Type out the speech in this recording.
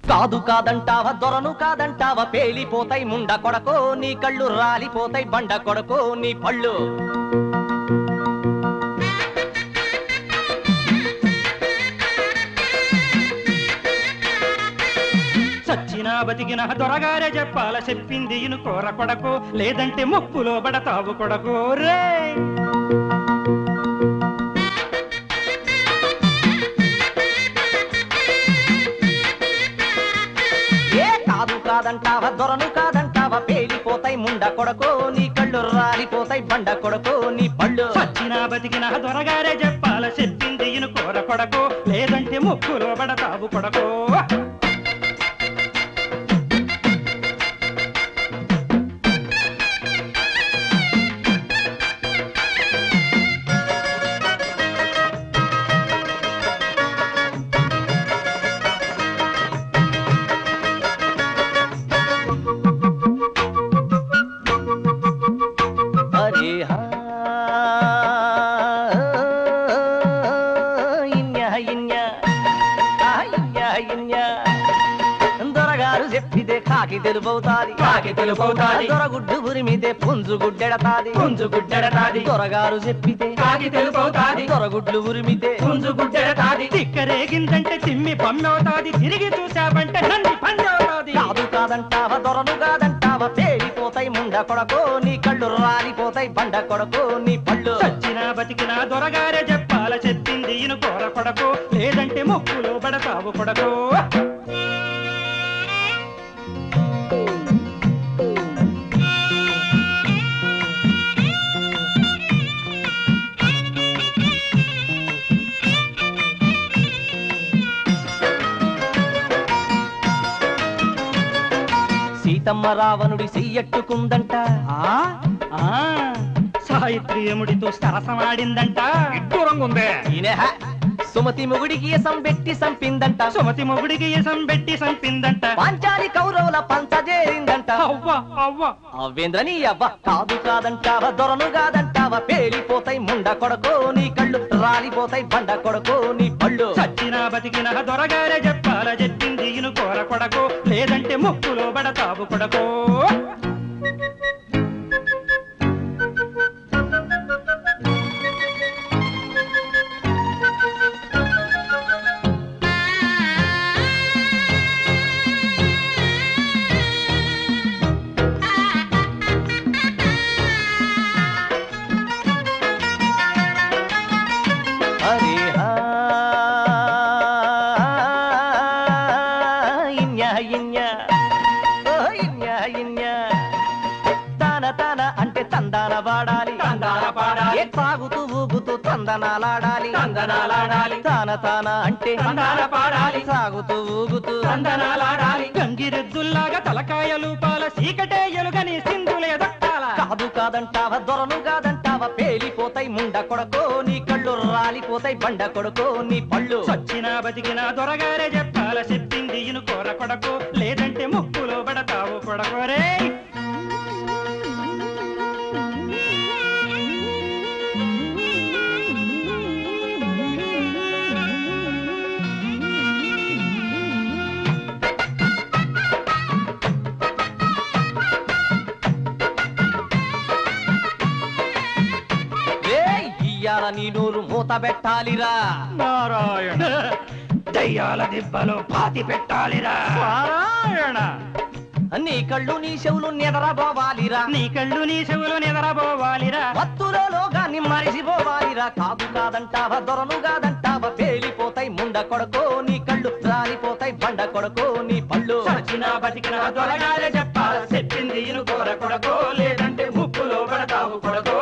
కాదు కాదంటావా దొరను కాదంటావా పేలిపోతాయి ముండ కొడకో నీ కళ్ళు రాలిపోతాయి బండ కొడకో నీ పళ్ళు చచ్చినా బతికిన దొరగారే చెప్పాల చెప్పింది ఇను కోర కొడకో లేదంటే ముప్పులో బడతావు కొడకో రే కాదు కాదంటావా దొరను కాదంటావా పేలిపోతాయి ముండ కొడకో నీ కళ్ళు రాలిపోతాయి బండ కొడకో నీ పళ్ళు చచ్చినా బతికిన దొరగారే చెప్పాల చెప్పింది ఇను కోర కొడకో లేదంటే ముప్పులో బడతావు కొడకో కాకి తెలుపవుతాది దొరగుడ్డు ఉరిమితే పుంజు గుడ్డెడతాది దొరగారు చెప్పితే కాకి తెలుపవుతాది దొరగుడ్లు ఉరిమితే పుంజు గుడ్డెడతాది తిక్కరేగిందంటే తిమ్మి పమ్మవుతాది తిరిగి చూసావంటే నంది పండవుతాది కాదు కాదంటావా దొరను కాదంటావా పేలిపోతాయి ముండ కొడకో నీ కళ్ళు రాలిపోతాయి బండ కొడకో నీ పళ్ళు చచ్చినా బతికినా దొరగారే చెప్పాల చెప్పింది ఇను కోర కొడకో లేదంటే ముప్పులో బడతావు కొడకో సీతమ్మ రావణుడి చెయ్యట్టుకుందంట సాయిత్రియముడితో సరసమాడిందంట ఇడ్డూరంగుందే సుమతి మొగుడికి ఎసం పెట్టి సంపిందంట సుమతి మొగుడికి ఎసం పెట్టి సంపిందంట పాంచాలి కౌరవుల పంచజేరిందంట అవ్వ అవ్వ అవ్వేంద్రని అవ్వ కాదు కాదంటావా దొరను కాదంటావా పేలిపోతాయి ముండ కొడకో నీ కళ్ళు రాలిపోతాయి బండ కొడకో నీ పళ్ళు చచ్చినా బతికిన దొరగారే చెప్పాల చెప్పింది ఇను కోర కొడకో లేదంటే ముప్పులో బడతావు కొడకో అంటే తందాన వాడాలి తాగుతూ ఊగుతూ తందనాలాడాలి తాన అంటే పాడాలి సాగుతూ ఊగుతూ తందనాలాడాలి గంగిరెద్దుల్లాగా తలకాయలు పాల సీకటే ఎలుగని సింధులే దక్కాల కాదు కాదంటావా దొరను కాదంటావా పేలిపోతాయి ముండ కొడకో నీ కళ్ళు రాలిపోతాయి బండ కొడకో నీ పళ్ళు చచ్చినా బతికినా దొరగారే చెప్పాల చెప్పింది ఇను కోర కొడకో లేదంటే ముప్పులో బడతావు కొడకోరే నీ నోరు మూత పెట్టాలిరా నారాయణ దయ్యాల దిబ్బలో పాతి పెట్టాలిరా నారాయణ నీ కళ్ళు నీ చెవులు నిద్రపోవాలిరా నీ కళ్ళు నీ చెవులు నిద్రపోవాలిరా మత్తులోగా మరిసిపోవాలిరా కాదు కాదంటావా దొరను కాదంటావా పేలిపోతాయి ముండ కొడకో నీ కళ్ళు రాలిపోతాయి బండ కొడకో నీ పళ్ళు చచ్చినా బతికినా దొరగారే చెప్పాల చెప్పింది ఇను కోర కొడకో లేదంటే ముప్పులో పడతావు కొడకో